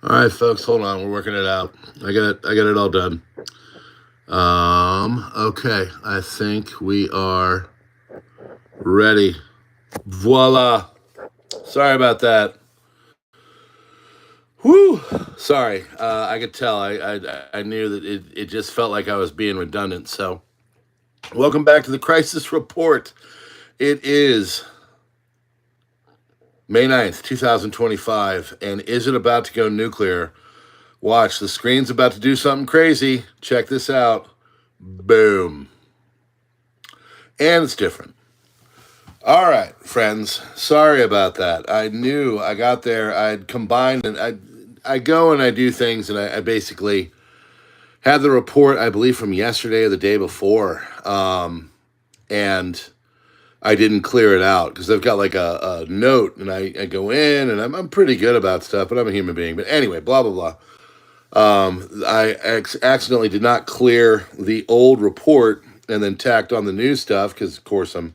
All right, folks, hold on. We're working it out. I got it all done. Okay. I think we are ready. Voila. Sorry about that. Whew. Sorry. I could tell. I knew that it just felt like I was being redundant. So, welcome back to the Crisis Report. It is May 9th, 2025. And is it about to go nuclear? Watch, the screen's about to do something crazy. Check this out. Boom. And it's different. All right, friends. Sorry about that. I knew I got there. I'd combined and I go and I do things and I basically had the report, I believe, from yesterday or the day before. And I didn't clear it out because I've got like a note and I go in and I'm pretty good about stuff, but I'm a human being. But anyway, blah, blah, blah. I accidentally did not clear the old report and then tacked on the new stuff because, of course, I'm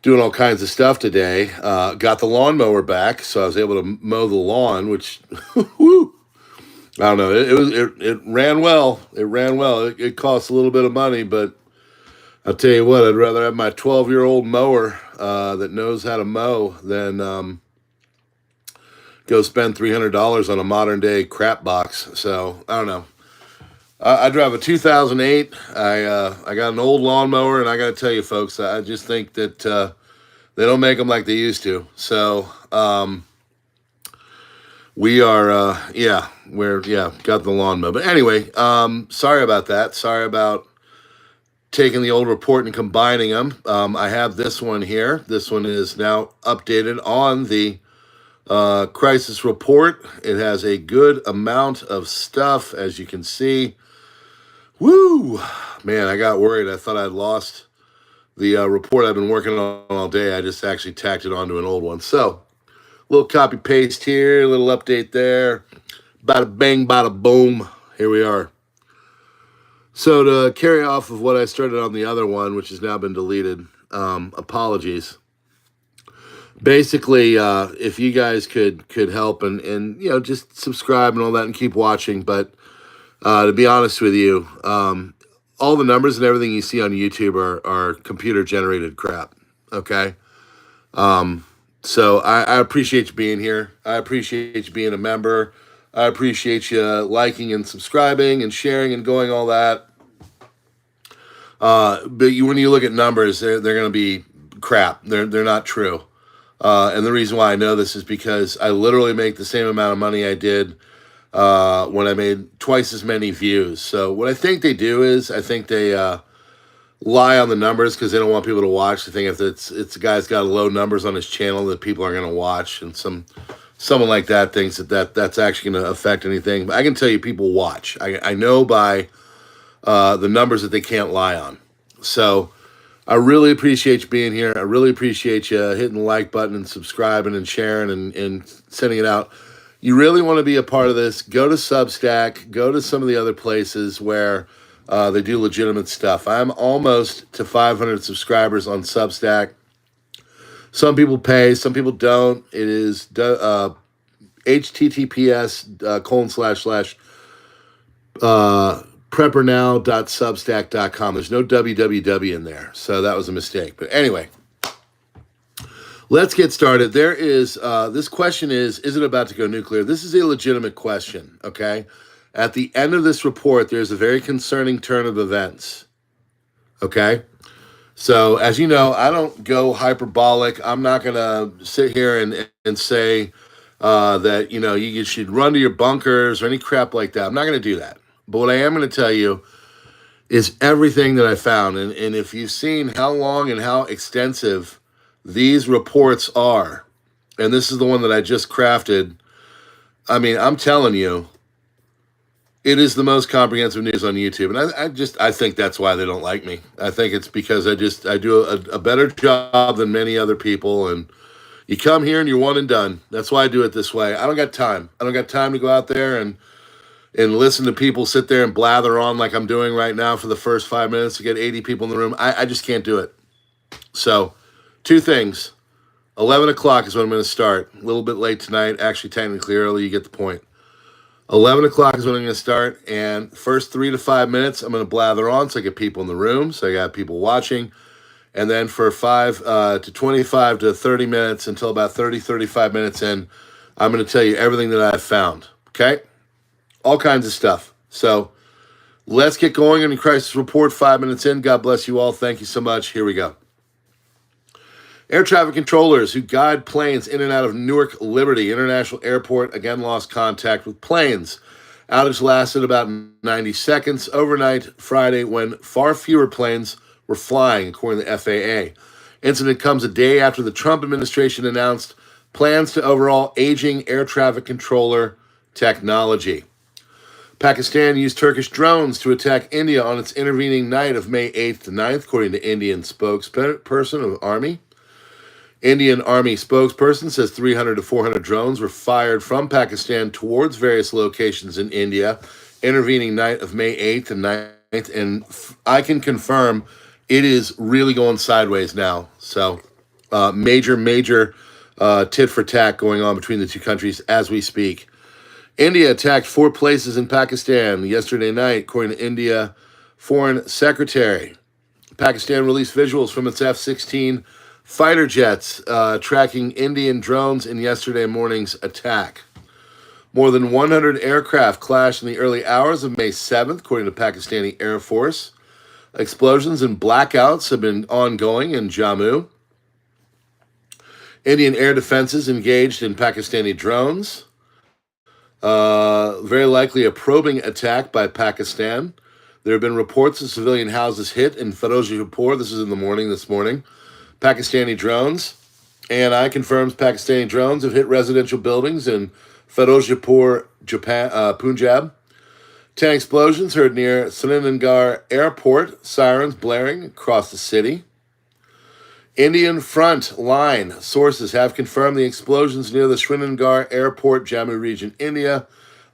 doing all kinds of stuff today. Got the lawnmower back, so I was able to mow the lawn, which, whoo, I don't know. It ran well. It ran well. It costs a little bit of money, but I'll tell you what, I'd rather have my 12-year-old mower that knows how to mow than go spend $300 on a modern day crap box. So I don't know. I drive a 2008. I got an old lawnmower, and I got to tell you, folks, I just think that they don't make them like they used to. So we are, got the lawnmower. But anyway, sorry about that. Sorry about taking the old report and combining them. I have this one here. This one is now updated on the crisis report. It has a good amount of stuff, as you can see. Woo! Man, I got worried. I thought I'd lost the report I've been working on all day. I just actually tacked it onto an old one. So, little copy paste here, a little update there. Bada bang, bada boom. Here we are. So, to carry off of what I started on the other one, which has now been deleted, apologies. Basically, if you guys could help and just subscribe and all that and keep watching. But to be honest with you, all the numbers and everything you see on YouTube are computer generated crap. Okay. So I appreciate you being here. I appreciate you being a member. I appreciate you liking and subscribing and sharing and going all that. But when you look at numbers, they're going to be crap. They're not true. And the reason why I know this is because I literally make the same amount of money I did when I made twice as many views. So what I think they do is I think they lie on the numbers because they don't want people to watch. They think if it's a guy's got low numbers on his channel that people are going to watch, and someone like that thinks that's actually going to affect anything. But I can tell you, people watch. I know by the numbers that they can't lie on. So I really appreciate you being here. I really appreciate you hitting the like button and subscribing and sharing and sending it out. You really want to be a part of this, go to Substack, go to some of the other places where they do legitimate stuff. I'm almost to 500 subscribers on Substack. Some people pay, some people don't. It is https PrepperNow.substack.com. There's no www in there, so that was a mistake. But anyway, let's get started. There is, this question is it about to go nuclear? This is a legitimate question, okay? At the end of this report, there's a very concerning turn of events, okay? So, as you know, I don't go hyperbolic. I'm not going to sit here and say that, you should run to your bunkers or any crap like that. I'm not going to do that. But what I am going to tell you is everything that I found. And if you've seen how long and how extensive these reports are, and this is the one that I just crafted, I mean, I'm telling you, it is the most comprehensive news on YouTube. And I think that's why they don't like me. I think it's because I do a better job than many other people. And you come here and you're one and done. That's why I do it this way. I don't got time. I don't got time to go out there and listen to people sit there and blather on like I'm doing right now for the first 5 minutes to get 80 people in the room. I just can't do it. So, two things. 11 o'clock is when I'm going to start. A little bit late tonight. Actually, technically early. You get the point. 11 o'clock is when I'm going to start, and first 3 to 5 minutes, I'm going to blather on so I get people in the room, so I got people watching. And then for 5 to 25 to 30 minutes until about 30, 35 minutes in, I'm going to tell you everything that I've found, okay? All kinds of stuff. So let's get going on the crisis report 5 minutes in. God bless you all. Thank you so much. Here we go. Air traffic controllers who guide planes in and out of Newark Liberty International Airport again lost contact with planes. Outage lasted about 90 seconds overnight Friday when far fewer planes were flying, according to the FAA. Incident comes a day after the Trump administration announced plans to overhaul aging air traffic controller technology. Pakistan used Turkish drones to attack India on its intervening night of May 8th to 9th, according to Indian spokesperson of Army. Indian Army spokesperson says 300 to 400 drones were fired from Pakistan towards various locations in India, intervening night of May 8th and 9th, and I can confirm it is really going sideways now. So major tit for tat going on between the two countries as we speak. India attacked 4 places in Pakistan yesterday night, according to India Foreign Secretary. Pakistan released visuals from its F-16 fighter jets tracking Indian drones in yesterday morning's attack. More than 100 aircraft clashed in the early hours of May 7th, according to Pakistani Air Force. Explosions and blackouts have been ongoing in Jammu. Indian air defenses engaged in Pakistani drones. Very likely a probing attack by Pakistan. There have been reports of civilian houses hit in Firozpur. This is in the morning this morning. Pakistani drones, and I confirms Pakistani drones have hit residential buildings in Firozpur, Punjab. 10 explosions heard near Srinagar Airport, sirens blaring across the city. Indian front line sources have confirmed the explosions near the Srinagar Airport, Jammu region, India.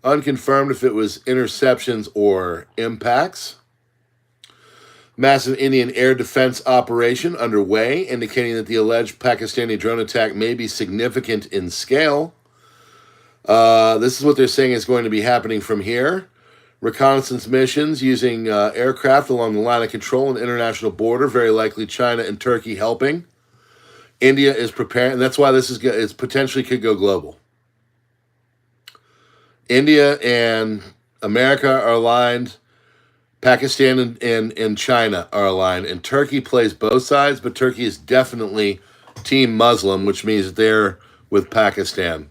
Unconfirmed if it was interceptions or impacts. Massive Indian air defense operation underway, indicating that the alleged Pakistani drone attack may be significant in scale. This is what they're saying is going to be happening from here. Reconnaissance missions using aircraft along the line of control and international border, very likely China and Turkey helping. India is preparing, and that's why this is potentially could go global. India and America are aligned. Pakistan and China are aligned, and Turkey plays both sides, but Turkey is definitely Team Muslim, which means that they're with Pakistan.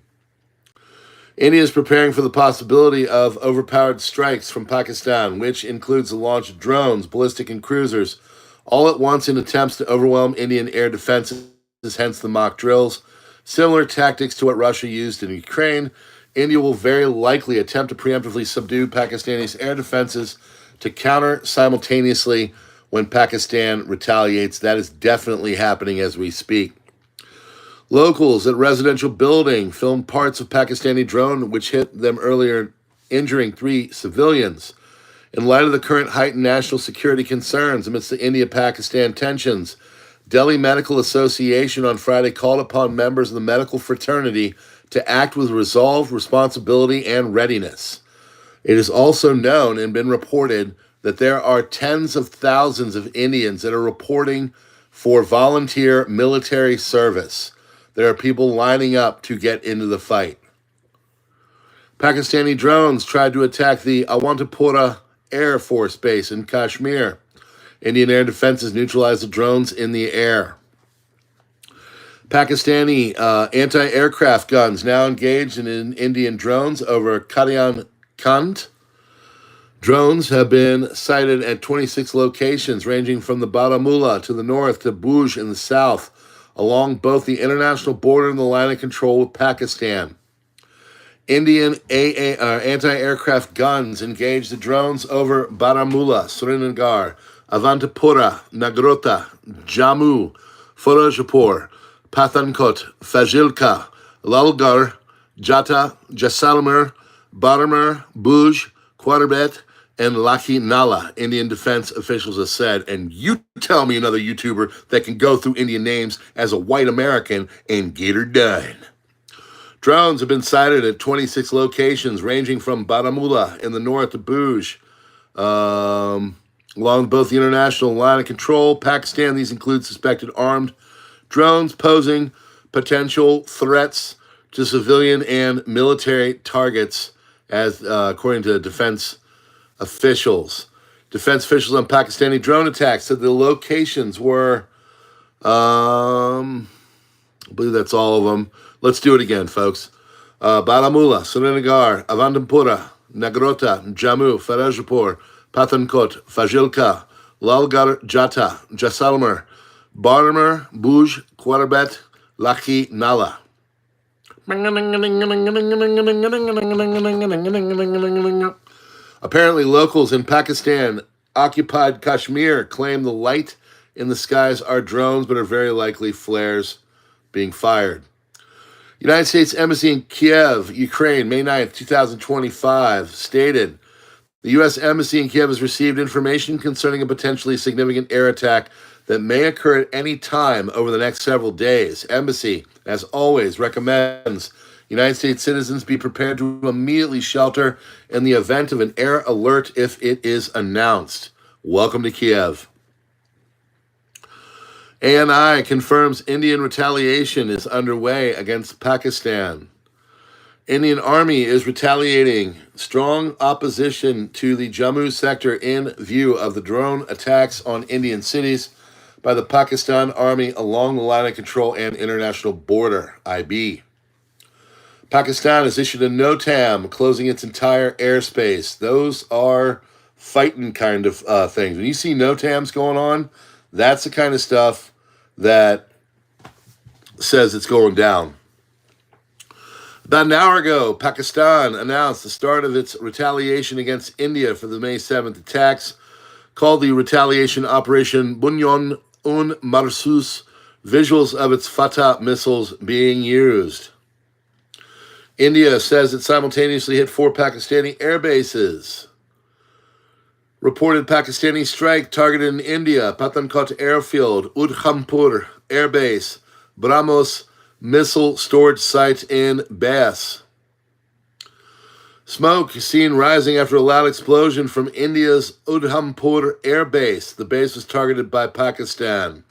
India is preparing for the possibility of overpowered strikes from Pakistan, which includes the launch of drones, ballistic, and cruisers, all at once in attempts to overwhelm Indian air defenses, hence the mock drills. Similar tactics to what Russia used in Ukraine. India will very likely attempt to preemptively subdue Pakistani's air defenses to counter simultaneously when Pakistan retaliates. That is definitely happening as we speak. Locals at residential building filmed parts of Pakistani drone which hit them earlier, injuring 3 civilians. In light of the current heightened national security concerns amidst the India-Pakistan tensions, Delhi Medical Association on Friday called upon members of the medical fraternity to act with resolve, responsibility, and readiness. It is also known and been reported that there are tens of thousands of Indians that are reporting for volunteer military service. There are people lining up to get into the fight. Pakistani drones tried to attack the Awantipura Air Force Base in Kashmir. Indian air defenses neutralized the drones in the air. Pakistani anti-aircraft guns now engaged in Indian drones over Kadian Kand. Drones have been sighted at 26 locations, ranging from the Baramulla to the north to Bhuj in the south, along both the international border and the line of control with Pakistan. Indian anti-aircraft guns engaged the drones over Baramulla, Srinagar, Avantipura, Nagrota, Jammu, Firozpur, Pathankot, Fazilka, Lalgarh, Jata, Jaisalmer, Baramer, Bhuj, Quarterbet, and Laki Nala, Indian defense officials have said. And you tell me another YouTuber that can go through Indian names as a white American and get her done. Drones have been sighted at 26 locations, ranging from Baramulla in the north to Bhuj, along both the international line of control. Pakistan, these include suspected armed drones posing potential threats to civilian and military targets, as according to defense officials. Defense officials on Pakistani drone attacks said the locations were, I believe that's all of them. Let's do it again, folks. Baramulla, Srinagar, Avandampura, Nagrota, Jammu, Ferozpur, Pathankot, Fazilka, Lalgar Jata, Jaisalmer, Barmer, Bhuj, Quarabet, Lakhi, Nala. Apparently, locals in Pakistan-occupied Kashmir claim the light in the skies are drones, but are very likely flares being fired. United States Embassy in Kiev, Ukraine, May 9th, 2025, stated, the U.S. Embassy in Kiev has received information concerning a potentially significant air attack that may occur at any time over the next several days. Embassy, as always, recommends United States citizens be prepared to immediately shelter in the event of an air alert if it is announced. Welcome to Kiev. ANI confirms Indian retaliation is underway against Pakistan. Indian Army is retaliating strong opposition to the Jammu sector in view of the drone attacks on Indian cities by the Pakistan Army along the line of control and international border, IB. Pakistan has issued a NOTAM closing its entire airspace. Those are fighting kind of things. When you see NOTAMs going on, that's the kind of stuff that says it's going down. About an hour ago, Pakistan announced the start of its retaliation against India for the May 7th attacks, called the retaliation Operation Bunyan un Marsus, visuals of its Fatah missiles being used. India says it simultaneously hit 4 Pakistani air bases. Reported Pakistani strike targeted in India, Pathankot Airfield, Udhampur Air Base, BrahMos Missile Storage Site in Bass. Smoke seen rising after a loud explosion from India's Udhampur Air Base. The base was targeted by Pakistan.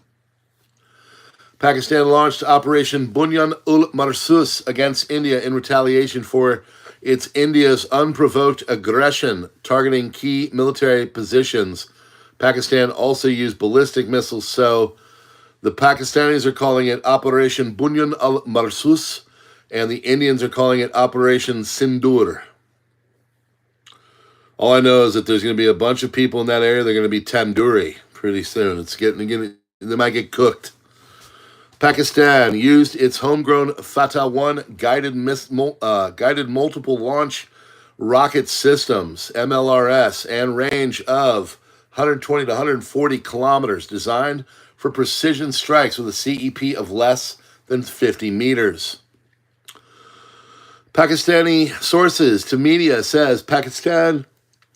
Pakistan launched Operation Bunyan ul Marsus against India in retaliation for its India's unprovoked aggression targeting key military positions. Pakistan also used ballistic missiles, so the Pakistanis are calling it Operation Bunyan ul Marsus, and the Indians are calling it Operation Sindoor. All I know is that there's going to be a bunch of people in that area. They're going to be tandoori pretty soon. They might get cooked. Pakistan used its homegrown Fatah-1 guided multiple launch rocket systems, MLRS, and range of 120 to 140 kilometers, designed for precision strikes with a CEP of less than 50 meters. Pakistani sources to media says Pakistan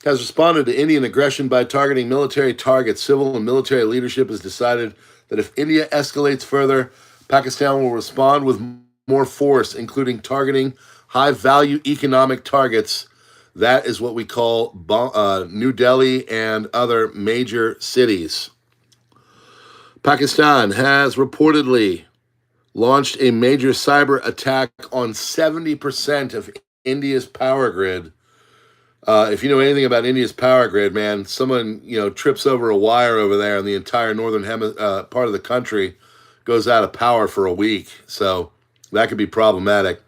has responded to Indian aggression by targeting military targets. Civil and military leadership has decided that if India escalates further, Pakistan will respond with more force, including targeting high-value economic targets. That is what we call New Delhi and other major cities. Pakistan has reportedly launched a major cyber attack on 70% of India's power grid. If you know anything about India's power grid, man, someone trips over a wire over there, and the entire northern part of the country goes out of power for a week. So that could be problematic.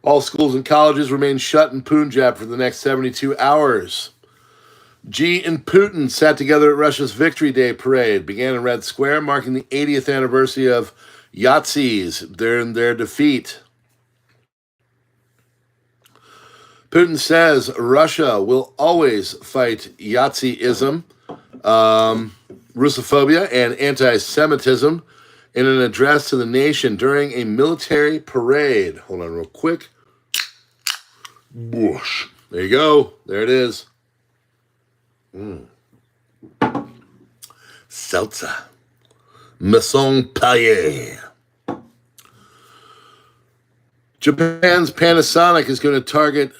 All schools and colleges remain shut in Punjab for the next 72 hours. Xi and Putin sat together at Russia's Victory Day parade, began in Red Square, marking the 80th anniversary of Yazid's, their defeat. Putin says Russia will always fight Yazidism, Russophobia, and anti-Semitism in an address to the nation during a military parade. Hold on real quick. Whoosh. There you go. There it is. Seltzer. Maison Paye. Japan's Panasonic is going to target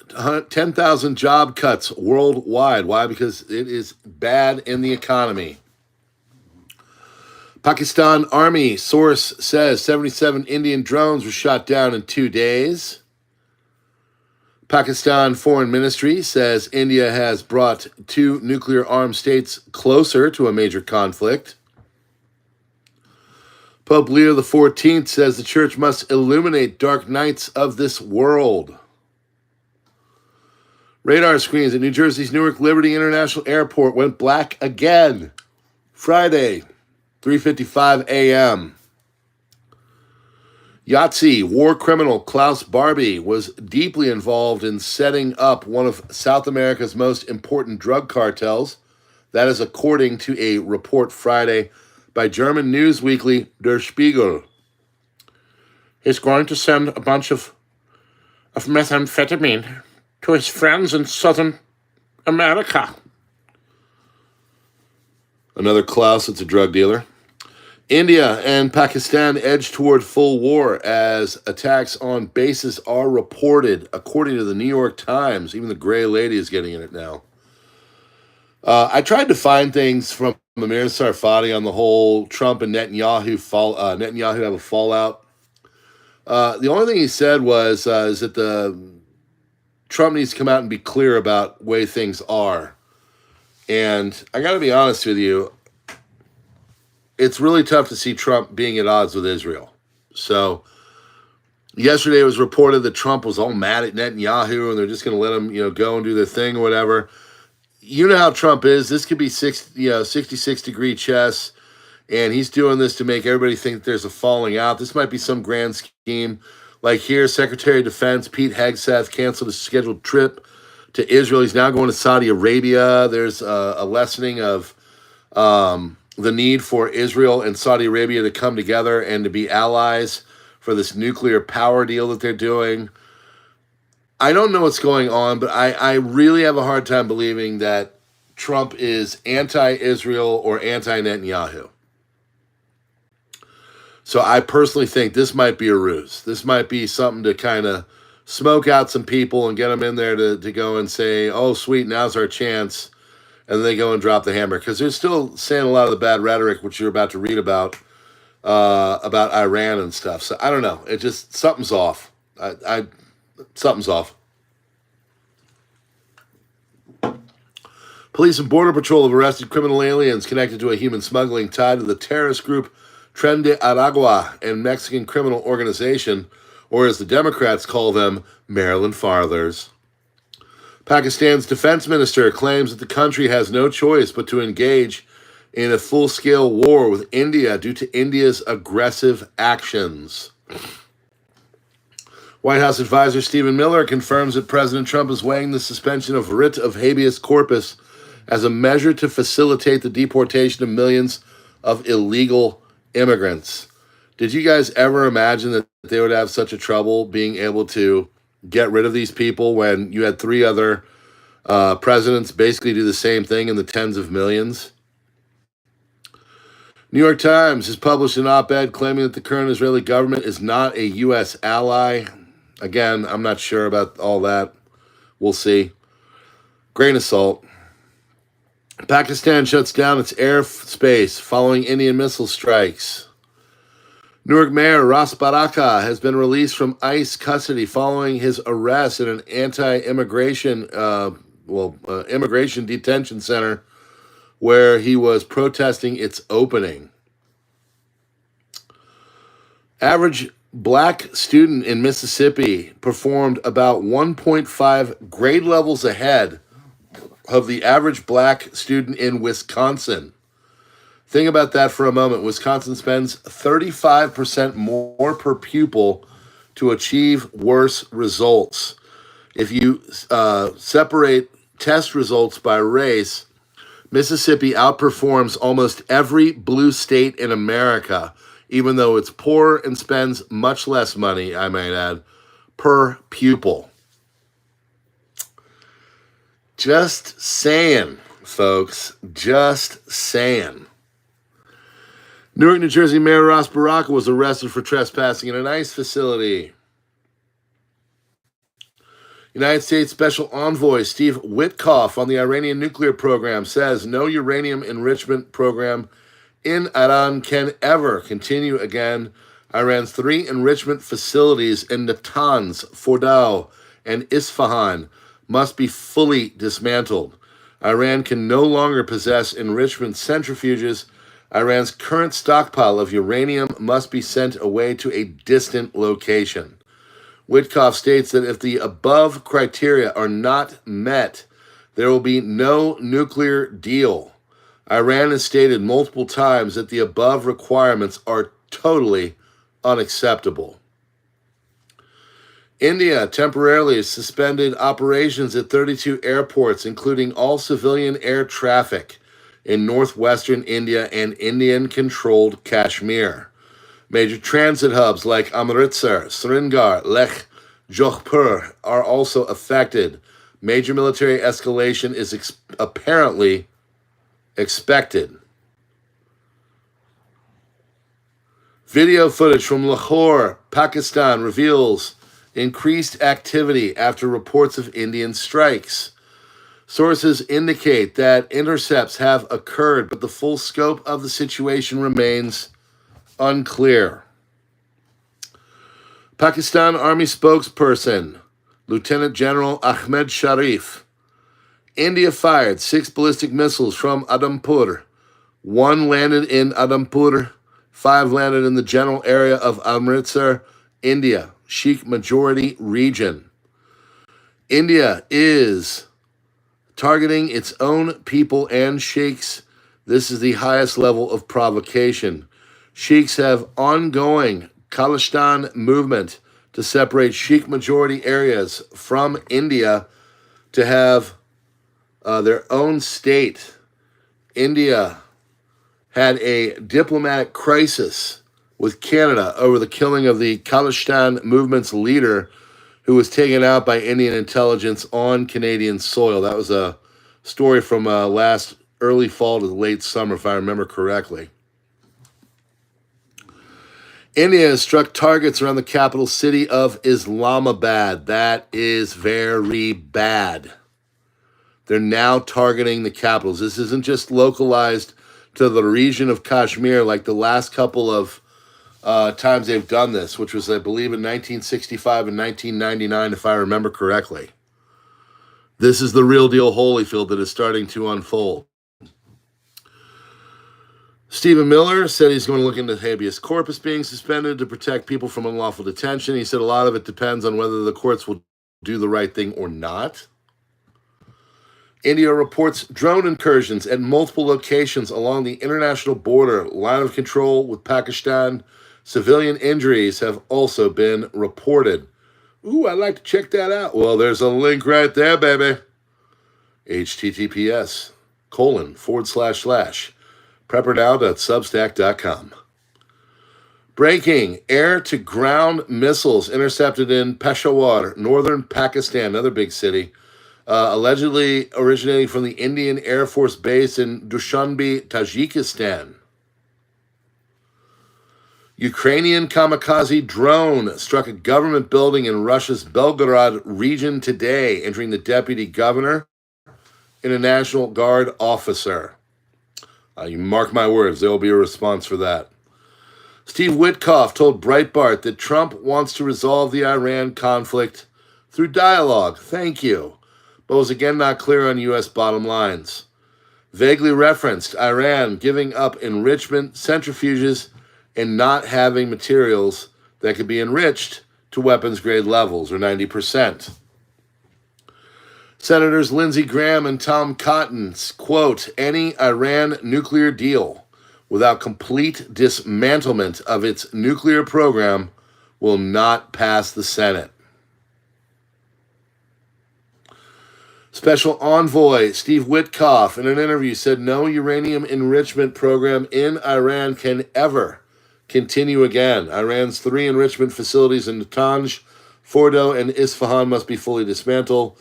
10,000 job cuts worldwide. Why? Because it is bad in the economy. Pakistan Army source says 77 Indian drones were shot down in 2 days. Pakistan Foreign Ministry says India has brought 2 nuclear-armed states closer to a major conflict. Pope Leo XIV says the church must illuminate dark nights of this world. Radar screens at New Jersey's Newark Liberty International Airport went black again. Friday, 3:55 a.m. Yahtzee war criminal Klaus Barbie was deeply involved in setting up one of South America's most important drug cartels. That is according to a report Friday by German news weekly Der Spiegel. He's going to send a bunch of methamphetamine to his friends in Southern America. Another Klaus, it's a drug dealer. India and Pakistan edge toward full war as attacks on bases are reported, according to the New York Times. Even the gray lady is getting in it now. I tried to find things from Amir Sarfati on the whole Trump and Netanyahu have a fallout. The only thing he said was is that Trump needs to come out and be clear about the way things are. And I got to be honest with you, it's really tough to see Trump being at odds with Israel. So yesterday it was reported that Trump was all mad at Netanyahu and they're just going to let him, go and do their thing or whatever. You know how Trump is. This could be 66-degree chess, and he's doing this to make everybody think that there's a falling out. This might be some grand scheme. Like here, Secretary of Defense Pete Hegseth canceled his scheduled trip to Israel. He's now going to Saudi Arabia. There's a lessening of the need for Israel and Saudi Arabia to come together and to be allies for this nuclear power deal that they're doing. I don't know what's going on, but I really have a hard time believing that Trump is anti-Israel or anti-Netanyahu. So I personally think this might be a ruse. This might be something to kind of smoke out some people and get them in there to go and say, oh, sweet, now's our chance. And then they go and drop the hammer. Because they're still saying a lot of the bad rhetoric, which you're about to read about Iran and stuff. So I don't know. It just, something's off. Something's off. Police and Border Patrol have arrested criminal aliens connected to a human smuggling tied to the terrorist group Tren de Aragua and Mexican criminal organization, or as the Democrats call them, Maryland Farthers. Pakistan's defense minister claims that the country has no choice but to engage in a full-scale war with India due to India's aggressive actions. White House advisor Stephen Miller confirms that President Trump is weighing the suspension of writ of habeas corpus as a measure to facilitate the deportation of millions of illegal immigrants. Did you guys ever imagine that they would have such a trouble being able to get rid of these people when you had 3 other presidents basically do the same thing in the tens of millions? New York Times has published an op-ed claiming that the current Israeli government is not a U.S. ally. Again, I'm not sure about all that. We'll see. Grain of salt. Pakistan shuts down its airspace following Indian missile strikes. Newark Mayor Ras Baraka has been released from ICE custody following his arrest in an anti-immigration immigration detention center where he was protesting its opening. Average black student in Mississippi performed about 1.5 grade levels ahead of the average black student in Wisconsin. Think about that for a moment. Wisconsin spends 35% more per pupil to achieve worse results. If you separate test results by race, Mississippi outperforms almost every blue state in America, even though it's poor and spends much less money, I might add, per pupil. Just saying, folks. Just saying. Newark, New Jersey Mayor Ras Baraka was arrested for trespassing in an ICE facility. United States Special Envoy Steve Witkoff on the Iranian nuclear program says no uranium enrichment program in Iran can ever continue again. Iran's 3 enrichment facilities in Natanz, Fordow, and Isfahan must be fully dismantled. Iran can no longer possess enrichment centrifuges. Iran's current stockpile of uranium must be sent away to a distant location. Witkoff states that if the above criteria are not met, there will be no nuclear deal. Iran has stated multiple times that the above requirements are totally unacceptable. India temporarily suspended operations at 32 airports, including all civilian air traffic in northwestern India and Indian-controlled Kashmir. Major transit hubs like Amritsar, Srinagar, Leh, Jodhpur are also affected. Major military escalation is apparently expected. Video footage from Lahore, Pakistan reveals increased activity after reports of Indian strikes. Sources indicate that intercepts have occurred, but the full scope of the situation remains unclear. Pakistan Army spokesperson, Lieutenant General Ahmed Sharif. India fired 6 ballistic missiles from Adampur. 1 landed in Adampur. 5 landed in the general area of Amritsar, India, Sikh majority region. India is targeting its own people and sheikhs. This is the highest level of provocation. Sheikhs have ongoing Khalistan movement to separate Sikh majority areas from India to have their own state. India had a diplomatic crisis with Canada over the killing of the Khalistan movement's leader, who was taken out by Indian intelligence on Canadian soil. That was a story from last early fall to the late summer, if I remember correctly. India has struck targets around the capital city of Islamabad. That is very bad. They're now targeting the capitals. This isn't just localized to the region of Kashmir like the last couple of times they've done this, which was, I believe, in 1965 and 1999, if I remember correctly. This is the real deal Holyfield that is starting to unfold. Stephen Miller said he's going to look into habeas corpus being suspended to protect people from unlawful detention. He said a lot of it depends on whether the courts will do the right thing or not. India reports drone incursions at multiple locations along the international border, line of control with Pakistan. Civilian injuries have also been reported. Ooh, I'd like to check that out. Well, there's a link right there, baby. https://PrepperNow.substack.com. Breaking, air-to-ground missiles intercepted in Peshawar, northern Pakistan, another big city, allegedly originating from the Indian Air Force Base in Dushanbe, Tajikistan. Ukrainian kamikaze drone struck a government building in Russia's Belgorod region today, injuring the deputy governor and a National Guard officer. You mark my words, there will be a response for that. Steve Witkoff told Breitbart that Trump wants to resolve the Iran conflict through dialogue. Thank you. But was again not clear on U.S. bottom lines. Vaguely referenced Iran giving up enrichment centrifuges and not having materials that could be enriched to weapons grade levels, or 90%. Senators Lindsey Graham and Tom Cotton quote, any Iran nuclear deal without complete dismantlement of its nuclear program will not pass the Senate. Special Envoy Steve Witkoff in an interview said no uranium enrichment program in Iran can ever continue again. Iran's 3 enrichment facilities in Natanz, Fordow, and Isfahan must be fully dismantled.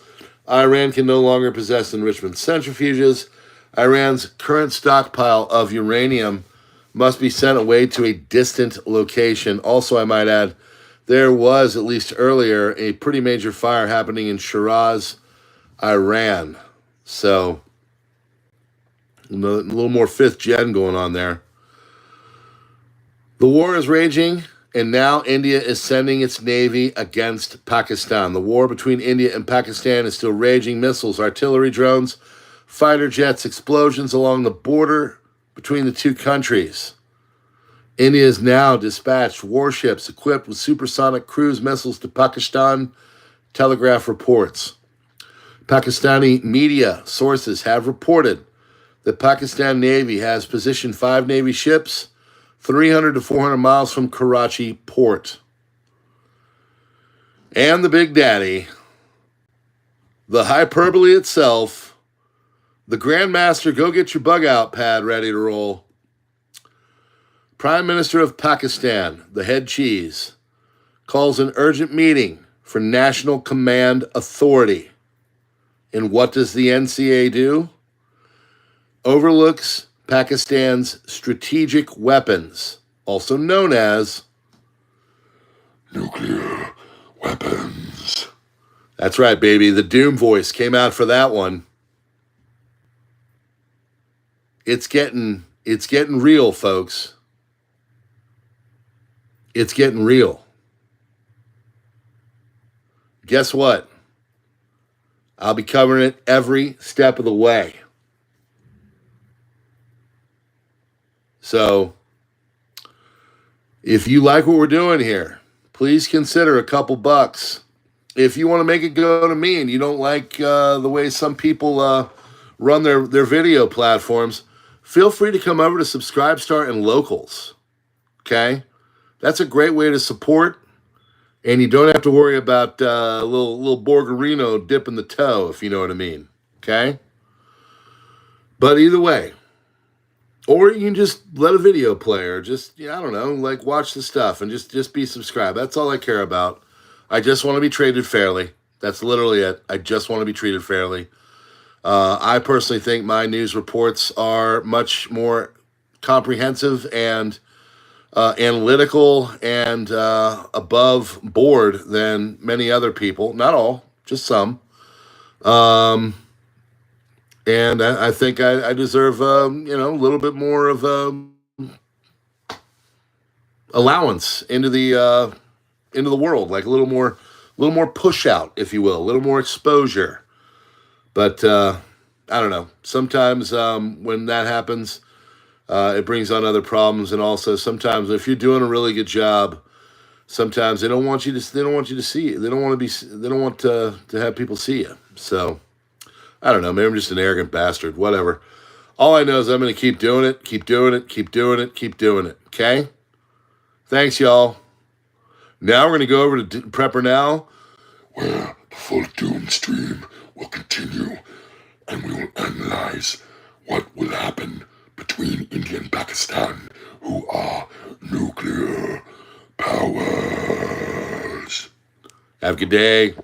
Iran can no longer possess enrichment centrifuges. Iran's current stockpile of uranium must be sent away to a distant location. Also, I might add, there was, at least earlier, a pretty major fire happening in Shiraz, Iran. So, a little more fifth gen going on there. The war is raging, and now India is sending its navy against Pakistan. The war between India and Pakistan is still raging. Missiles, artillery drones, fighter jets, explosions along the border between the two countries. India has now dispatched warships equipped with supersonic cruise missiles to Pakistan, Telegraph reports. Pakistani media sources have reported the Pakistan Navy has positioned 5 Navy ships 300 to 400 miles from Karachi port. And the Big Daddy, the hyperbole itself, the Grandmaster, go get your bug out pad ready to roll. Prime Minister of Pakistan, the head cheese, calls an urgent meeting for National Command Authority. And what does the NCA do? Overlooks Pakistan's strategic weapons, also known as nuclear weapons. That's right, baby. The Doom voice came out for that one. It's getting real, folks. It's getting real. Guess what? I'll be covering it every step of the way. So, if you like what we're doing here, please consider a couple bucks. If you want to make it go to me and you don't like the way some people run their video platforms, feel free to come over to Subscribestar and Locals. Okay? That's a great way to support, and you don't have to worry about a little Borgarino dipping the toe, if you know what I mean. Okay? But either way, or you can just let a video play, or just, I don't know, like watch the stuff and just be subscribed. That's all I care about. I just want to be treated fairly. That's literally it. I just want to be treated fairly. I personally think my news reports are much more comprehensive and analytical and above board than many other people. Not all, just some. And I think I deserve, a little bit more of allowance into the world, like a little more push out, if you will, a little more exposure. But I don't know. Sometimes when that happens, it brings on other problems, and also sometimes if you're doing a really good job, sometimes they don't want you to see it. They don't want to have people see you. So I don't know. Maybe I'm just an arrogant bastard. Whatever. All I know is I'm going to keep doing it, keep doing it, keep doing it, keep doing it. Okay? Thanks, y'all. Now we're going to go over to PrepperNow, where the full doom stream will continue, and we will analyze what will happen between India and Pakistan, who are nuclear powers. Have a good day.